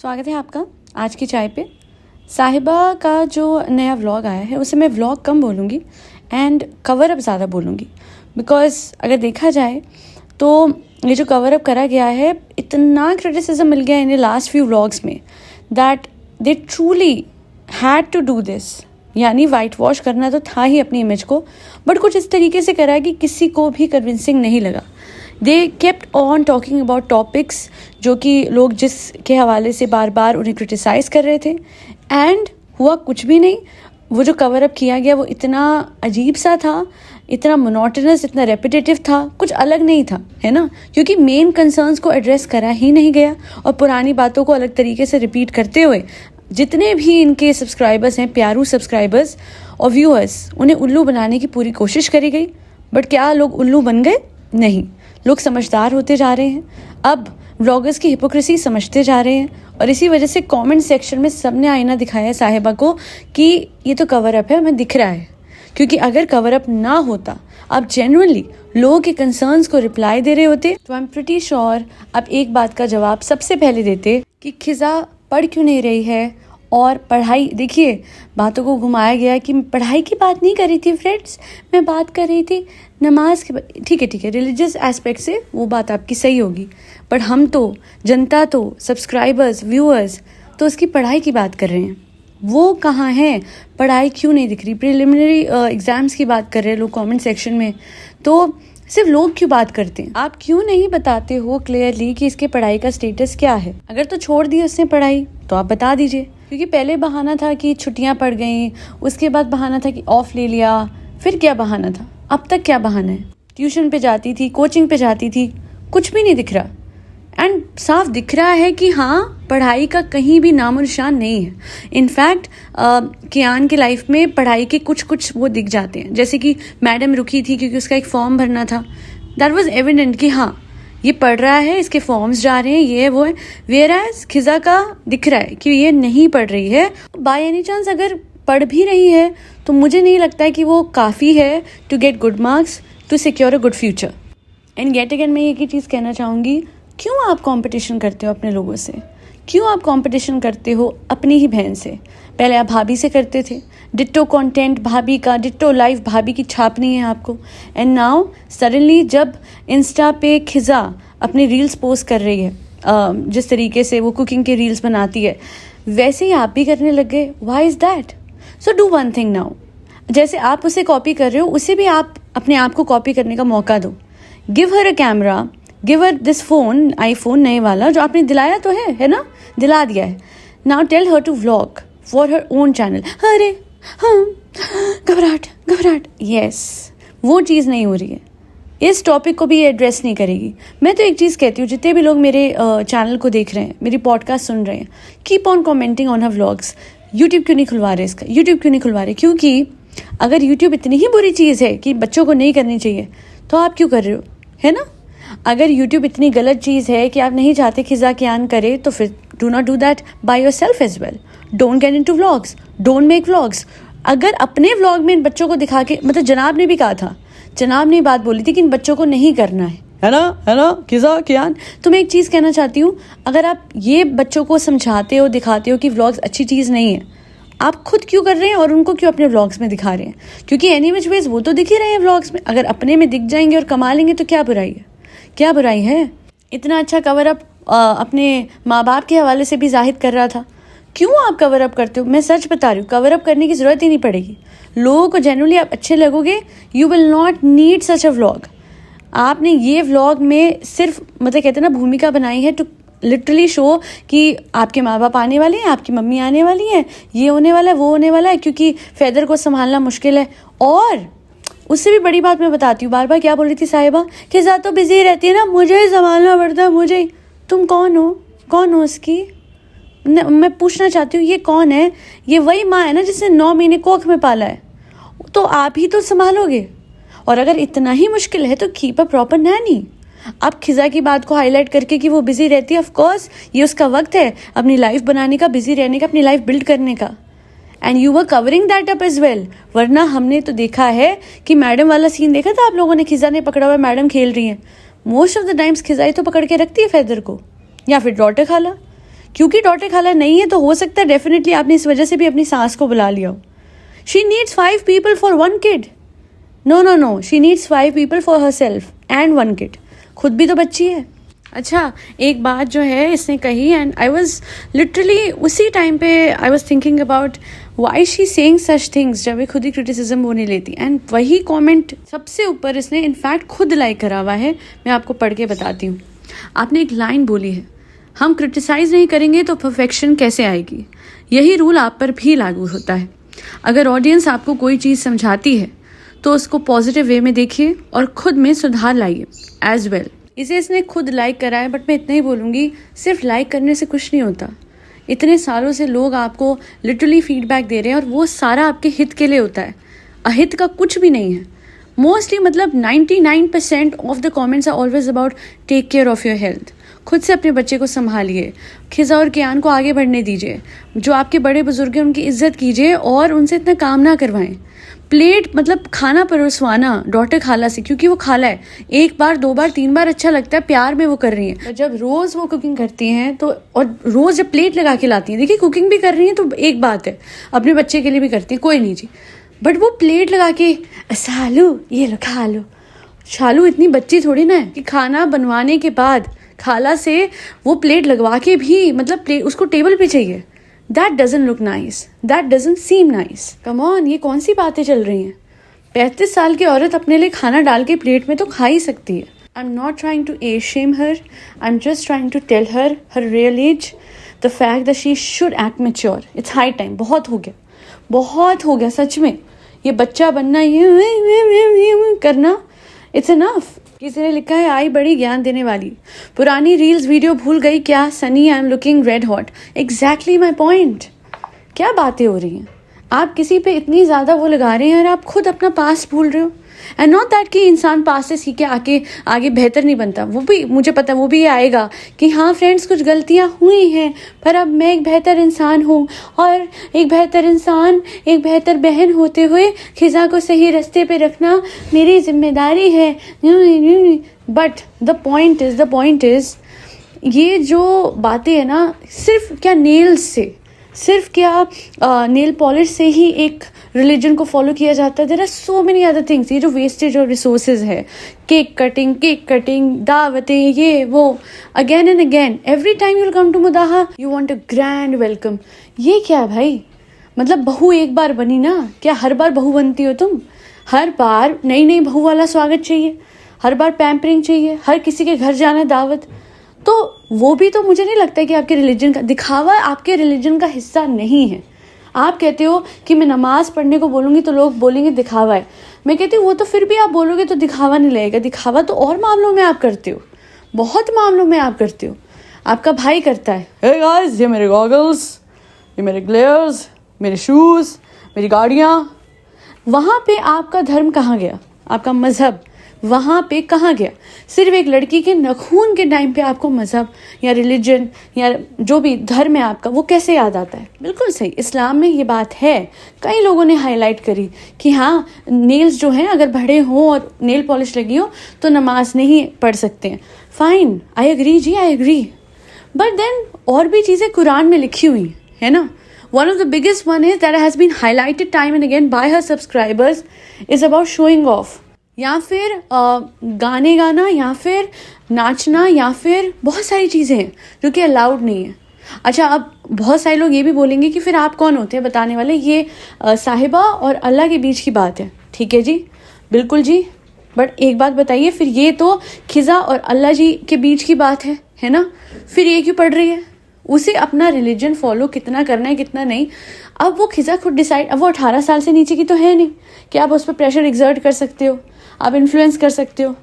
स्वागत है आपका आज की चाय पे। साहिबा का जो नया व्लॉग आया है उसे मैं व्लॉग कम बोलूँगी एंड कवर अप ज़्यादा बोलूँगी, बिकॉज अगर देखा जाए तो ये जो कवर अप करा गया है, इतना क्रिटिसिज्म मिल गया इन्हें लास्ट फ्यू व्लॉग्स में that they truly had to do this. यानी वाइट वॉश करना तो था ही अपनी इमेज को, बट कुछ इस तरीके से करा कि किसी को भी कन्विंसिंग नहीं लगा। They kept on talking about topics जो कि लोग जिसके हवाले से बार बार उन्हें क्रिटिसाइज़ कर रहे थे, एंड हुआ कुछ भी नहीं। वो जो कवर अप किया गया वो इतना अजीब सा था, इतना मोनोटोनस, इतना रेपिटेटिव था, कुछ अलग नहीं था, है ना, क्योंकि मेन कंसर्न्स को एड्रेस करा ही नहीं गया और पुरानी बातों को अलग तरीके से रिपीट करते हुए जितने भी इनके सब्सक्राइबर्स हैं, प्यारू सब्सक्राइबर्स और व्यूअर्स, उन्हें उल्लू बनाने की पूरी कोशिश करी गई। बट क्या लोग उल्लू बन गए? नहीं, लोग समझदार होते जा रहे हैं, अब व्लॉगर्स की हिपोक्रेसी समझते जा रहे हैं और इसी वजह से कमेंट सेक्शन में सबने आईना दिखाया है साहिबा को कि ये तो कवर अप है, हमें दिख रहा है। क्योंकि अगर कवर अप ना होता, आप जेन्युइनली लोगों के कंसर्न्स को रिप्लाई दे रहे होते, तो आई एम प्रीटी श्योर आप एक बात का जवाब सबसे पहले देते कि खिजा पढ़ क्यों नहीं रही है। और पढ़ाई, देखिए बातों को घुमाया गया कि मैं पढ़ाई की बात नहीं कर रही थी फ्रेंड्स, मैं बात कर रही थी नमाज की। ठीक है, रिलीजियस एस्पेक्ट से वो बात आपकी सही होगी, बट हम तो, जनता तो, सब्सक्राइबर्स, व्यूअर्स तो उसकी पढ़ाई की बात कर रहे हैं। वो कहाँ है? पढ़ाई क्यों नहीं दिख रही? प्रिलिमिनरी एग्जाम्स की बात कर रहे हैं लोग कमेंट सेक्शन में, तो सिर्फ लोग क्यों बात करते हैं? आप क्यों नहीं बताते हो क्लियरली कि इसके पढ़ाई का स्टेटस क्या है? अगर तो छोड़ दी उसने पढ़ाई तो आप बता दीजिए, क्योंकि पहले बहाना था कि छुट्टियां पड़ गई, उसके बाद बहाना था कि ऑफ ले लिया, फिर क्या बहाना था? अब तक क्या बहाना है? ट्यूशन पे जाती थी, कोचिंग पे जाती थी, कुछ भी नहीं दिख रहा। एंड साफ दिख रहा है कि हाँ, पढ़ाई का कहीं भी नामो निशान नहीं है। इनफैक्ट कियान के लाइफ में पढ़ाई के कुछ वो दिख जाते हैं, जैसे कि मैडम रुकी थी क्योंकि उसका एक फॉर्म भरना था। दैट वाज एविडेंट कि हाँ, ये पढ़ रहा है, इसके फॉर्म्स जा रहे हैं, ये वो है। वेयरएज खिजा का दिख रहा है कि ये नहीं पढ़ रही है। बाय एनी चांस अगर पढ़ भी रही है तो मुझे नहीं लगता है कि वो काफ़ी है to get good marks, to secure a good future. And get again मैं एक ही चीज़ कहना चाहूँगी, क्यों आप कंपटीशन करते हो अपने लोगों से? क्यों आप कंपटीशन करते हो अपनी ही बहन से? पहले आप भाभी से करते थे, डिट्टो कंटेंट भाभी का, डिट्टो लाइव भाभी की छापनी है आपको। एंड नाउ सडनली जब इंस्टा पे खिजा अपनी रील्स पोस्ट कर रही है, जिस तरीके से वो कुकिंग के रील्स बनाती है, वैसे ही आप भी करने लग गए। Why is that? So do one thing now, जैसे आप उसे कॉपी कर रहे हो, उसे भी आप अपने आप को कॉपी करने का मौका दो। Give her a camera, give her this phone, iPhone नए वाला जो आपने दिलाया तो है ना, दिला दिया है। Now tell her to vlog for her own channel. अरे हाँ, घबराहट, यस, वो चीज़ नहीं हो रही है। इस टॉपिक को भी एड्रेस नहीं करेगी। मैं तो एक चीज़ कहती हूँ, जितने भी लोग मेरे चैनल को देख रहे हैं, मेरी पॉडकास्ट सुन रहे हैं, keep on commenting on her vlogs. YouTube क्यों नहीं खुलवा रहे इसका? यूट्यूब क्यों नहीं खुलवा रहे? क्योंकि अगर यूट्यूब इतनी ही बुरी चीज़ है कि बच्चों को नहीं करनी चाहिए, तो आप क्यों कर रहे हो, है ना? अगर यूट्यूब इतनी गलत चीज़ है कि आप नहीं चाहते खिजा कियान करे, तो फिर do not do that by yourself as well. Don't get into vlogs, don't make vlogs. अगर अपने व्लॉग में इन बच्चों को दिखा के, मतलब जनाब ने भी कहा था, जनाब ने बात बोली थी कि इन बच्चों को नहीं करना है ना खिजा कियान। तो मैं एक चीज़ कहना चाहती हूँ, अगर आप ये बच्चों को समझाते हो, दिखाते हो कि व्लॉग्स अच्छी चीज़ नहीं है, आप खुद क्यों कर रहे हैं और उनको क्यों अपने व्लॉग्स में दिखा रहे हैं? क्योंकि एनी विच वेज वो तो दिख ही रहे हैं व्लॉग्स में। अगर अपने में दिख जाएंगे और कमा लेंगे तो क्या बुराई है? क्या बुराई है? इतना अच्छा कवर अप अपने माँ बाप के हवाले से भी जाहिर कर रहा था। क्यों आप कवर अप करते हो? मैं सच बता रही हूँ, कवर अप करने की ज़रूरत ही नहीं पड़ेगी। लोगों को जेन्युइनली आप अच्छे लगोगे, you will not need such a vlog. आपने ये व्लॉग में सिर्फ, मतलब कहते हैं ना, भूमिका बनाई है टू लिटरली शो कि आपके माँ बाप आने वाले हैं, आपकी मम्मी आने वाली हैं, ये होने वाला है, वो होने वाला है, क्योंकि फेदर को संभालना मुश्किल है। और उससे भी बड़ी बात मैं बताती हूँ, बार बार क्या बोल रही थी साहिबा कि ज़्यादा तो बिजी रहती है ना, मुझे ही संभालना पड़ता है, मुझे। तुम कौन हो उसकी? मैं पूछना चाहती हूँ, ये कौन है? ये वही माँ है ना जिसने 9 महीने कोख में पाला है, तो आप ही तो संभालोगे। और अगर इतना ही मुश्किल है तो कीप अ प्रॉपर नैनी। आप खिजा की बात को हाईलाइट करके कि वो बिजी रहती है, ऑफ कोर्स ये उसका वक्त है अपनी लाइफ बनाने का, बिजी रहने का, अपनी लाइफ बिल्ड करने का। And you were covering that up as well. वरना हमने तो देखा है कि मैडम वाला सीन देखा था आप लोगों ने, खिजा ने पकड़ा हुआ, मैडम खेल रही है। मोस्ट ऑफ द टाइम्स खिजा ही तो पकड़ के रखती है फेदर को, या फिर डॉटर खाला, क्योंकि डॉटर खाला नहीं है तो हो सकता है डेफिनेटली आपने इस वजह से भी अपनी सास को बुला लिया हो। She needs 5 people for 1 kid। No, she needs 5 people for herself and 1 kid। खुद भी तो बच्ची है। अच्छा, एक बात जो है इसने कही एंड आई वॉज लिटरली उसी टाइम पे I was thinking about why she saying such things, जब ये खुद ही क्रिटिसिज्म वो नहीं लेती। एंड वही कमेंट सबसे ऊपर इसने इनफैक्ट खुद लाइक करा हुआ है। मैं आपको पढ़ के बताती हूँ। आपने एक लाइन बोली है, हम क्रिटिसाइज नहीं करेंगे तो परफेक्शन कैसे आएगी। यही रूल आप पर भी लागू होता है। अगर ऑडियंस आपको कोई चीज़ समझाती है तो उसको पॉजिटिव वे में देखिए और खुद में सुधार लाइए एज वेल। इसे इसने खुद लाइक करा है, बट मैं इतना ही बोलूँगी, सिर्फ लाइक करने से कुछ नहीं होता। इतने सालों से लोग आपको लिटरली फीडबैक दे रहे हैं और वो सारा आपके हित के लिए होता है, अहित का कुछ भी नहीं है। मोस्टली मतलब 99% of the comments are always about take care of your health. खुद से अपने बच्चे को संभालिए, खिज़ा और कियान को आगे बढ़ने दीजिए, जो आपके बड़े बुजुर्ग हैं उनकी इज्जत कीजिए और उनसे इतना काम ना करवाएं। प्लेट मतलब खाना परोसवाना डॉटर खाला से, क्योंकि वो खाला है, 1 बार 2 बार 3 बार अच्छा लगता है, प्यार में वो कर रही हैं। जब रोज़ वो कुकिंग करती हैं तो, और रोज़ जब प्लेट लगा के लाती हैं, देखिए कुकिंग भी कर रही हैं तो एक बात है, अपने बच्चे के लिए भी करती हैं, कोई नहीं जी, बट वो प्लेट लगा के सालू ये लो खा लो। शालू इतनी बच्ची थोड़ी ना है कि खाना बनवाने के बाद खाला से वो प्लेट लगवा के भी मतलब प्लेट उसको टेबल पे चाहिए। That doesn't look nice. That doesn't seem nice. Come on, ये कौन सी बातें चल रही हैं। 35 साल की औरत अपने लिए खाना डाल के प्लेट में तो खा ही सकती है। I'm not trying to age shame her. I'm just trying to tell her her real age, the fact that she should act mature. It's high time. बहुत हो गया सच में। ये बच्चा बनना, ये करना, it's enough. किसी ने लिखा है आई बड़ी ज्ञान देने वाली, पुरानी रील्स वीडियो भूल गई क्या Sunny, I am looking red hot. Exactly my point. क्या बातें हो रही हैं, आप किसी पे इतनी ज़्यादा वो लगा रहे हैं और आप खुद अपना पास्ट भूल रहे हो। एंड नॉट दैट कि इंसान पास्ट से सीख के आगे बेहतर नहीं बनता, वो भी मुझे पता, वो भी ये आएगा कि हाँ फ्रेंड्स कुछ गलतियाँ हुई हैं पर अब मैं एक बेहतर इंसान हूँ और एक बेहतर इंसान, एक बेहतर बहन होते हुए खिज़ा को सही रास्ते पे रखना मेरी जिम्मेदारी है। बट द पॉइंट इज़ ये जो बातें है ना, सिर्फ क्या नेल्स से, सिर्फ क्या नेल पॉलिश से ही एक रिलीजन को फॉलो किया जाता है। There are so many other things. ये जो वेस्टेज ऑफ रिसोर्सेज है, केक कटिंग, दावतें, ये वो, again and again every time you will come to मुदाहा you want a grand welcome. ये क्या है भाई, मतलब बहू एक बार बनी ना, क्या हर बार बहू बनती हो तुम? हर बार नई बहू वाला स्वागत चाहिए, हर बार पैम्परिंग चाहिए, हर किसी के घर जाना दावत। तो वो भी तो मुझे नहीं लगता कि आपके रिलीजन का दिखावा आपके रिलीजन का हिस्सा नहीं है। आप कहते हो कि मैं नमाज पढ़ने को बोलूँगी तो लोग बोलेंगे दिखावा है। मैं कहती हूँ वो तो फिर भी आप बोलोगे तो दिखावा नहीं लगेगा। दिखावा तो और मामलों में आप करते हो, बहुत मामलों में आप करते हो। आपका भाई करता है, हे गाइस ये मेरे गॉगल्स, ये मेरे ग्लेयर्स, मेरे शूज़, मेरी गाड़ियाँ। वहाँ पे आपका धर्म कहाँ गया, आपका मज़हब वहाँ पे कहाँ गया? सिर्फ एक लड़की के नखून के टाइम पे आपको मज़हब या रिलीजन या जो भी धर्म है आपका, वो कैसे याद आता है? बिल्कुल सही, इस्लाम में ये बात है। कई लोगों ने हाईलाइट करी कि हाँ नेल्स जो हैं अगर बड़े हों और नेल पॉलिश लगी हो तो नमाज नहीं पढ़ सकते हैं। Fine, I agree. But then और भी चीज़ें कुरान में लिखी हुई है ना। One of the biggest one is that has been highlighted time and again by her subscribers is about showing off, या फिर गाने गाना, या फिर नाचना, या फिर बहुत सारी चीज़ें हैं जो कि अलाउड नहीं है। अच्छा, अब बहुत सारे लोग ये भी बोलेंगे कि फिर आप कौन होते हैं बताने वाले, ये साहिबा और अल्लाह के बीच की बात है। ठीक है जी, बिल्कुल जी, बट एक बात बताइए, फिर ये तो खिज़ा और अल्लाह जी के बीच की बात है ना, फिर ये क्यों पढ़ रही है? उसे अपना रिलीजन फॉलो कितना करना है कितना नहीं, अब वो खिज़ा खुद डिसाइड। अब वो 18 साल से नीचे की तो है नहीं कि आप उस पर प्रेशर एग्जर्ट कर सकते हो, आप इन्फ्लुएंस कर सकते हो।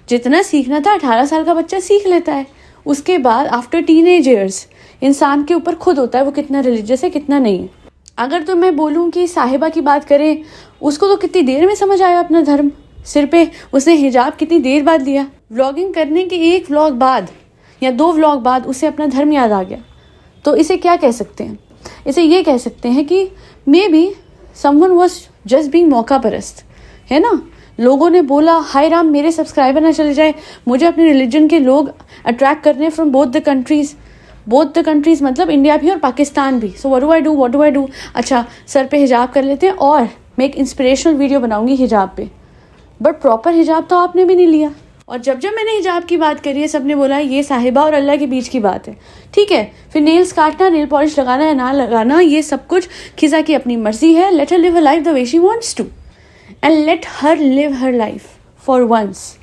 जितना सीखना था 18 साल का बच्चा सीख लेता है। उसके बाद आफ्टर टीनेज ईयर्स इंसान के ऊपर खुद होता है वो कितना रिलीजियस है कितना नहीं है। अगर तो मैं बोलूँ कि साहिबा की बात करें, उसको तो कितनी देर में समझ आया अपना धर्म, सिर पे उसने हिजाब कितनी देर बाद लिया। व्लॉगिंग करने के 1 व्लॉग बाद या 2 व्लॉग बाद उसे अपना धर्म याद आ गया। तो इसे क्या कह सकते हैं? इसे ये कह सकते हैं कि may be someone was just being मौका परस्त, है ना। लोगों ने बोला हाय राम मेरे सब्सक्राइबर ना चले जाए, मुझे अपने रिलीजन के लोग अट्रैक्ट करने from both the countries. Both the countries, मतलब इंडिया भी और पाकिस्तान भी। So what do I do, अच्छा सर पे हिजाब कर लेते हैं और मैं एक इंस्पिरेशनल वीडियो बनाऊंगी हिजाब पे, बट प्रॉपर हिजाब तो आपने भी नहीं लिया। और जब मैंने हिजाब की बात करी है, सबने बोला ये साहिबा और अल्लाह के बीच की बात है। ठीक है, फिर नेल्स काटना, नेल पॉलिश लगाना या ना लगाना, ये सब कुछ खिजा की अपनी मर्जी है। Let her live her life the way she wants to and let her live her life for once.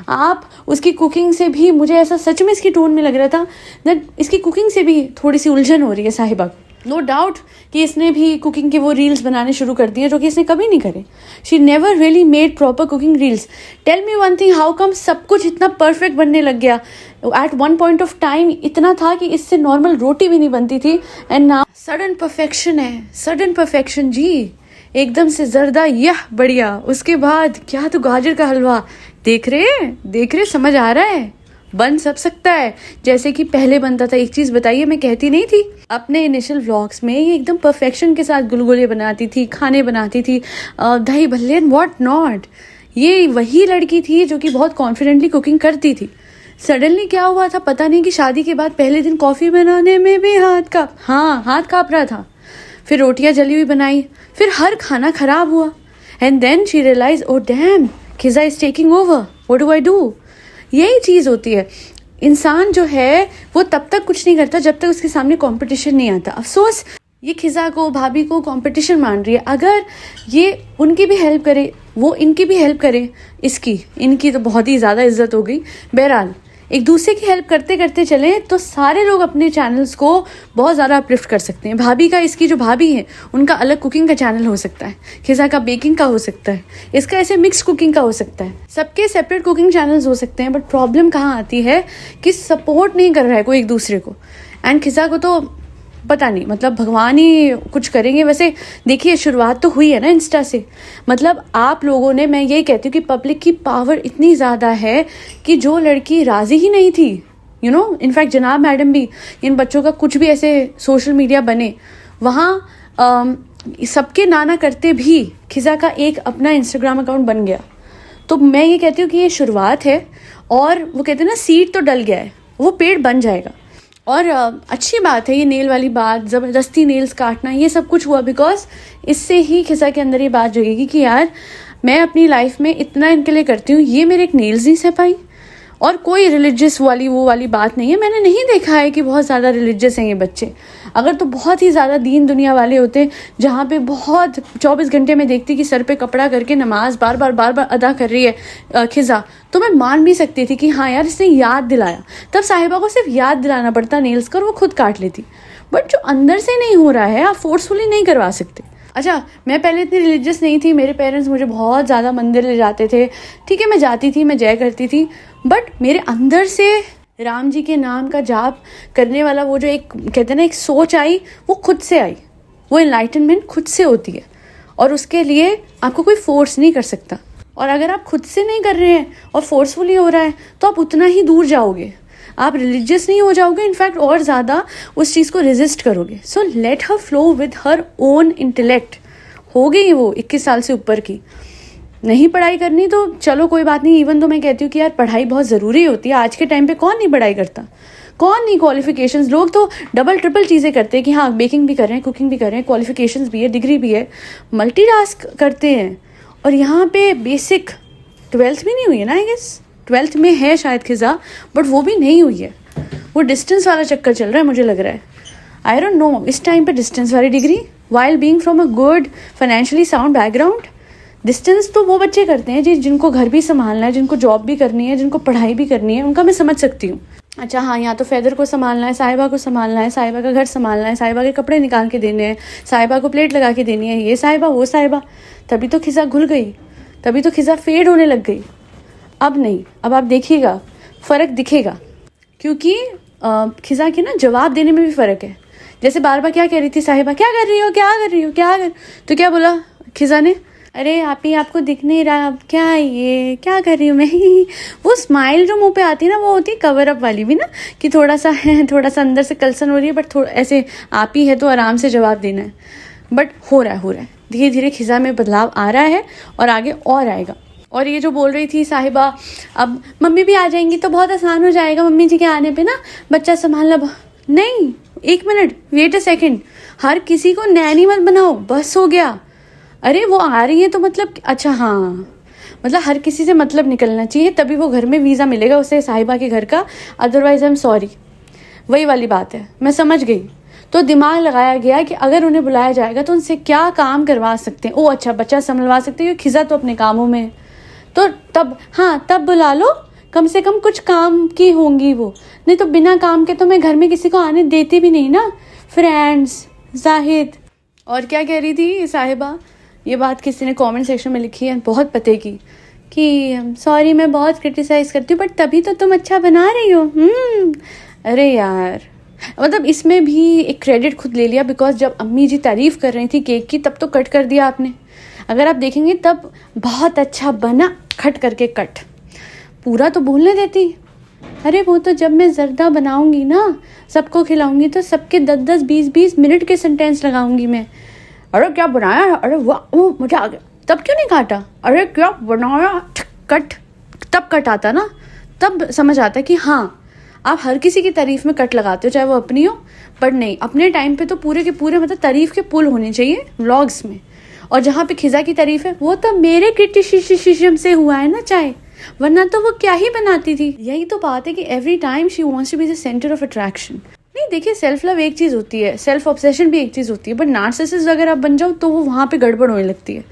आप उसकी कुकिंग से भी, मुझे ऐसा सच में इसकी टोन में लग रहा था दैट इसकी कुकिंग से भी थोड़ी सी उलझन हो रही है साहिबा को। नो डाउट कि इसने भी कुकिंग के वो रील्स बनाने शुरू कर दिए जो कि इसने कभी नहीं करे। She never really made proper cooking reels. Tell me one thing, how come सब कुछ इतना परफेक्ट बनने लग गया? At one point of time इतना था कि इससे नॉर्मल रोटी भी नहीं बनती थी, एंड नाउ सडन परफेक्शन है, सडन परफेक्शन जी, एकदम से जर्दा, यह बढ़िया, उसके बाद क्या तो गाजर का हलवा। देख रहे समझ आ रहा है, बन सब सकता है जैसे कि पहले बनता था। एक चीज बताइए, मैं कहती नहीं थी अपने इनिशियल व्लॉग्स में ये एकदम परफेक्शन के साथ गुलगुले बनाती थी, खाने बनाती थी, दही भल्ले एंड व्हाट नॉट। ये वही लड़की थी जो कि बहुत कॉन्फिडेंटली कुकिंग करती थी। सडनली क्या हुआ था पता नहीं, कि शादी के बाद पहले दिन कॉफी बनाने में भी हाथ कांप रहा था। फिर रोटियां जली हुई बनाई, फिर हर खाना खराब हुआ, and then she realise, oh damn, Khiza is taking over, what do I do. यही चीज़ होती है, इंसान जो है वो तब तक कुछ नहीं करता जब तक उसके सामने कंपटीशन नहीं आता। अफसोस ये खिजा को, भाभी को कंपटीशन मान रही है। अगर ये उनकी भी हेल्प करे, वो इनकी भी हेल्प करे, इनकी तो बहुत ही ज़्यादा इज्जत हो गई। बहरहाल एक दूसरे की हेल्प करते करते चले तो सारे लोग अपने चैनल्स को बहुत ज़्यादा अपलिफ्ट कर सकते हैं। भाभी का, इसकी जो भाभी है उनका अलग कुकिंग का चैनल हो सकता है, खिजा का बेकिंग का हो सकता है, इसका ऐसे मिक्स कुकिंग का हो सकता है, सबके सेपरेट कुकिंग चैनल्स हो सकते हैं। बट प्रॉब्लम कहाँ आती है कि सपोर्ट नहीं कर रहा है कोई एक दूसरे को। एंड खिजा को तो पता नहीं, मतलब भगवान ही कुछ करेंगे। वैसे देखिए, शुरुआत तो हुई है ना इंस्टा से, मतलब आप लोगों ने, मैं यही कहती हूँ कि पब्लिक की पावर इतनी ज़्यादा है कि जो लड़की राज़ी ही नहीं थी, यू नो, इनफैक्ट जनाब मैडम भी, इन बच्चों का कुछ भी ऐसे सोशल मीडिया बने, वहाँ सबके नाना करते भी खिजा का एक अपना इंस्टाग्राम अकाउंट बन गया। तो मैं ये कहती हूँ कि ये शुरुआत है, और वो कहते हैं ना, सीड तो डल गया है, वो पेड़ बन जाएगा। और अच्छी बात है ये नेल वाली बात, ज़बरदस्ती नेल्स काटना, ये सब कुछ हुआ बिकॉज इससे ही खिजा के अंदर ये बात जगेगी कि यार मैं अपनी लाइफ में इतना इनके लिए करती हूँ, ये मेरे एक नेल्स नहीं सह पाई। और कोई रिलीजियस वाली वो वाली बात नहीं है, मैंने नहीं देखा है कि बहुत ज़्यादा रिलीजियस हैं ये बच्चे। अगर तो बहुत ही ज़्यादा दीन दुनिया वाले होते, जहाँ पे बहुत 24 घंटे में देखती कि सर पे कपड़ा करके नमाज बार बार अदा कर रही है खिजा, तो मैं मान भी सकती थी कि हाँ यार इसने याद दिलाया। तब साहिबा को सिर्फ याद दिलाना पड़ता नेल्स का और वो खुद काट लेती। बट जो अंदर से नहीं हो रहा है, आप फोर्सफुली नहीं करवा सकते। अच्छा, मैं पहले इतनी रिलीजियस नहीं थी, मेरे पेरेंट्स मुझे बहुत ज़्यादा मंदिर ले जाते थे, ठीक है, मैं जाती थी, मैं जय करती थी, बट मेरे अंदर से राम जी के नाम का जाप करने वाला वो जो एक कहते हैं ना, एक सोच आई, वो खुद से आई। वो एनलाइटनमेंट खुद से होती है, और उसके लिए आपको कोई फोर्स नहीं कर सकता। और अगर आप खुद से नहीं कर रहे हैं और फोर्सफुली हो रहा है, तो आप उतना ही दूर जाओगे, आप रिलीजियस नहीं हो जाओगे, इनफैक्ट और ज़्यादा उस चीज़ को रेजिस्ट करोगे। So let her flow with her own intellect. हो गई वो 21 साल से ऊपर की, नहीं पढ़ाई करनी तो चलो कोई बात नहीं। इवन तो मैं कहती हूँ कि यार पढ़ाई बहुत ज़रूरी होती है। आज के टाइम पे कौन नहीं पढ़ाई करता, कौन नहीं क्वालिफिकेशंस, लोग तो डबल ट्रिपल चीज़ें करते हैं कि हाँ बेकिंग भी कर रहे हैं, कुकिंग भी कर रहे हैं, क्वालिफिकेशंस भी है, डिग्री भी है, मल्टीटास्क करते हैं। और यहाँ पे बेसिक 12th भी नहीं हुई है ना, आई गेस 12th में है शायद खिजा, बट वो भी नहीं हुई है। वो डिस्टेंस वाला चक्कर चल रहा है मुझे लग रहा है। आई डोंट नो, इस टाइम पे डिस्टेंस वाली degree while being from a good financially sound background. Distance तो वो बच्चे करते हैं जिनको घर भी संभालना है, जिनको जॉब भी करनी है, जिनको पढ़ाई भी करनी है, उनका मैं समझ सकती हूँ। अच्छा हाँ, यहाँ तो फैदर को संभालना है, साहिबा को संभालना है, साहिबा का घर संभालना है, साहिबा के कपड़े निकाल के देने हैं, साहिबा को प्लेट लगा के देनी है, ये साहिबा वो साहिबा। तभी तो खिजा घुल गई, तभी तो खिजा फेड होने लग गई। अब नहीं, अब आप देखिएगा फ़र्क दिखेगा, क्योंकि खिजा के ना जवाब देने में भी फ़र्क है। जैसे बार बार क्या कह रही थी साहिबा, क्या कर रही हो, क्या कर रही हो, क्या कर, तो क्या बोला खिजा ने, अरे आप ही, आपको दिख नहीं रहा, अब क्या है ये, क्या कर रही हूँ मैं। वो स्माइल जो मुंह पे आती है ना, वो होती है कवर अप वाली भी ना, कि थोड़ा सा है, थोड़ा सा अंदर से कलसन हो रही है, बट थोड़ा ऐसे आप ही है तो आराम से जवाब देना है। बट हो रहा है धीरे धीरे खिजा में बदलाव आ रहा है, और आगे और आएगा। और ये जो बोल रही थी साहिबा, अब मम्मी भी आ जाएंगी तो बहुत आसान हो जाएगा, मम्मी जी के आने पे ना बच्चा संभालना। नहीं, 1 मिनट, वेट अ सेकेंड, हर किसी को नैनी मत बनाओ, बस हो गया। अरे वो आ रही है तो मतलब अच्छा, हाँ मतलब हर किसी से मतलब निकलना चाहिए, तभी वो घर में वीज़ा मिलेगा उसे साहिबा के घर का, अदरवाइज आई एम सॉरी। वही वाली बात है, मैं समझ गई। तो दिमाग लगाया गया कि अगर उन्हें बुलाया जाएगा तो उनसे क्या काम करवा सकते हैं। ओ अच्छा, बच्चा संभलवा सकते हैं, खिजा तो अपने कामों में, तो तब हाँ तब बुला लो, कम से कम कुछ काम की होंगी वो, नहीं तो बिना काम के तो मैं घर में किसी को आने देती भी नहीं ना। फ्रेंड्स, जाहिद। और क्या कह रही थी साहिबा, ये बात किसी ने कमेंट सेक्शन में लिखी है, बहुत पते की, कि सॉरी मैं बहुत क्रिटिसाइज़ करती हूँ बट तभी तो तुम अच्छा बना रही हो। अरे यार, मतलब इसमें भी एक क्रेडिट खुद ले लिया, बिकॉज जब अम्मी जी तारीफ़ कर रही थी केक की तब तो कट कर दिया आपने। अगर आप देखेंगे तब बहुत अच्छा बना, खट करके कट, पूरा तो बोलने देती। अरे वो तो जब मैं ज़र्दा बनाऊंगी ना, सबको खिलाऊंगी तो सबके 10-10, 20-20 मिनट के सेंटेंस लगाऊंगी मैं। अरे क्या बनाया है, अरे वाह, वो मजा आ गया, तब क्यों नहीं काटा, अरे क्या बनाया, कट, तब कट आता ना, तब समझ आता कि हाँ आप हर किसी की तारीफ में कट लगाते हो, चाहे वो अपनी हो, बट नहीं, अपने टाइम पे तो पूरे के पूरे मतलब तारीफ के पुल होने चाहिए व्लॉग्स में। और जहाँ पे खिजा की तारीफ है वो तो मेरे क्रिटिसिज्म से हुआ है ना, चाहे, वरना तो वो क्या ही बनाती थी। यही तो बात है कि every time she wants to be the centre of attraction. नहीं देखिए, सेल्फ लव एक चीज़ होती है, सेल्फ ऑब्सेशन भी एक चीज़ होती है, बट नार्सिसिस्ट अगर आप बन जाओ तो वो वहाँ पे गड़बड़ होने लगती है,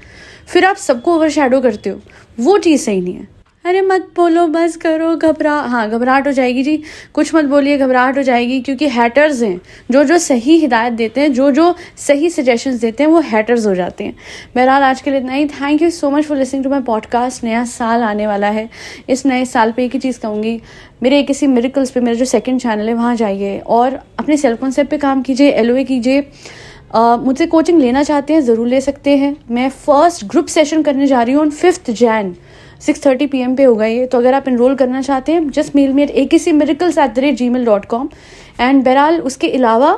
फिर आप सबको ओवरशैडो करते हो, वो चीज़ सही नहीं है। अरे मत बोलो, बस करो, घबराहट हो जाएगी जी, कुछ मत बोलिए, घबराहट हो जाएगी, क्योंकि हैटर्स हैं, जो सही हिदायत देते हैं, जो सही सजेशंस देते हैं, वो हैटर्स हो जाते हैं। बहरहाल आज के लिए इतना ही। Thank you so much for listening to my podcast. नया साल आने वाला है, इस नए साल पे एक ही चीज़ कहूँगी, मेरे किसी मिरेकल्स पे, मेरा जो सेकंड चैनल है वहाँ जाइए और अपने सेल्फ कॉन्सेप्ट पे काम कीजिए, LOA कीजिए। मुझसे कोचिंग लेना चाहते हैं, ज़रूर ले सकते हैं। मैं फर्स्ट ग्रुप सेशन करने जा रही हूँ ऑन 5 जैन 6:30 PM पे होगा ये, तो अगर आप इनरोल करना चाहते हैं just mail me at akcmiracles@gmail.com। And बहरहाल उसके अलावा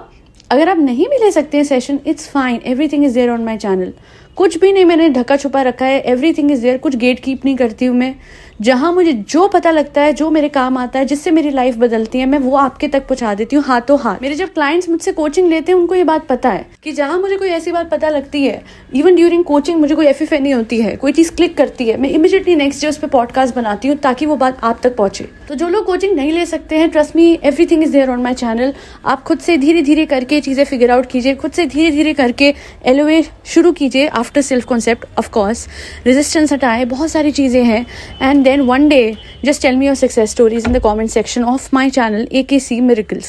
अगर आप नहीं भी ले सकते हैं session, it's fine, everything is there on my channel. कुछ भी नहीं मैंने ढका छुपा रखा है, एवरीथिंग इज़ देयर, कुछ गेट कीप नहीं करती हूँ मैं। जहाँ मुझे जो पता लगता है, जो मेरे काम आता है, जिससे मेरी लाइफ बदलती है, मैं वो आपके तक पहुँचा देती हूँ हाथों हाथ। मेरे जब क्लाइंट्स मुझसे कोचिंग लेते हैं उनको ये बात पता है कि जहाँ मुझे कोई ऐसी बात पता लगती है, इवन ड्यूरिंग कोचिंग मुझे कोई FFA नहीं होती है, कोई चीज़ क्लिक करती है, मैं इमीडिएटली नेक्स्ट डे उस पर पॉडकास्ट बनाती हूँ ताकि वो बात आप तक पहुँचे। तो जो लोग कोचिंग नहीं ले सकते हैं, trust me, everything is there on my channel. आप खुद से धीरे धीरे करके चीज़ें फिगर आउट कीजिए, खुद से धीरे धीरे करके LOA शुरू कीजिए after self concept, of course resistance हटाए, बहुत सारी चीज़ें हैं। And then one day just tell me your success stories in the comment section of my channel AKC Miracles,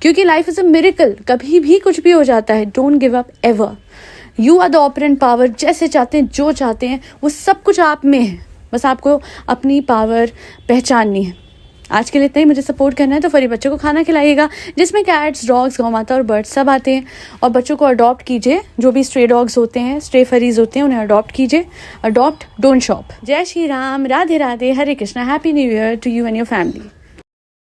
क्योंकि life is a miracle, कभी भी कुछ भी हो जाता है, don't give up ever, you are the operant power। जैसे चाहते हैं, जो चाहते हैं, वो सब कुछ आप में है, बस आपको अपनी पावर पहचाननी है। आज के लिए इतना ही। मुझे सपोर्ट करना है तो फरी बच्चों को खाना खिलाइएगा, जिसमें कैट्स, डॉग्स, गौ माता और बर्ड्स सब आते हैं। और बच्चों को अडॉप्ट कीजिए, जो भी स्ट्रे डॉग्स होते हैं, स्ट्रे फरीज होते हैं, उन्हें अडॉप्ट कीजिए। Adopt, don't shop. जय श्री राम, राधे राधे, हरे Krishna, happy new year to you and your family.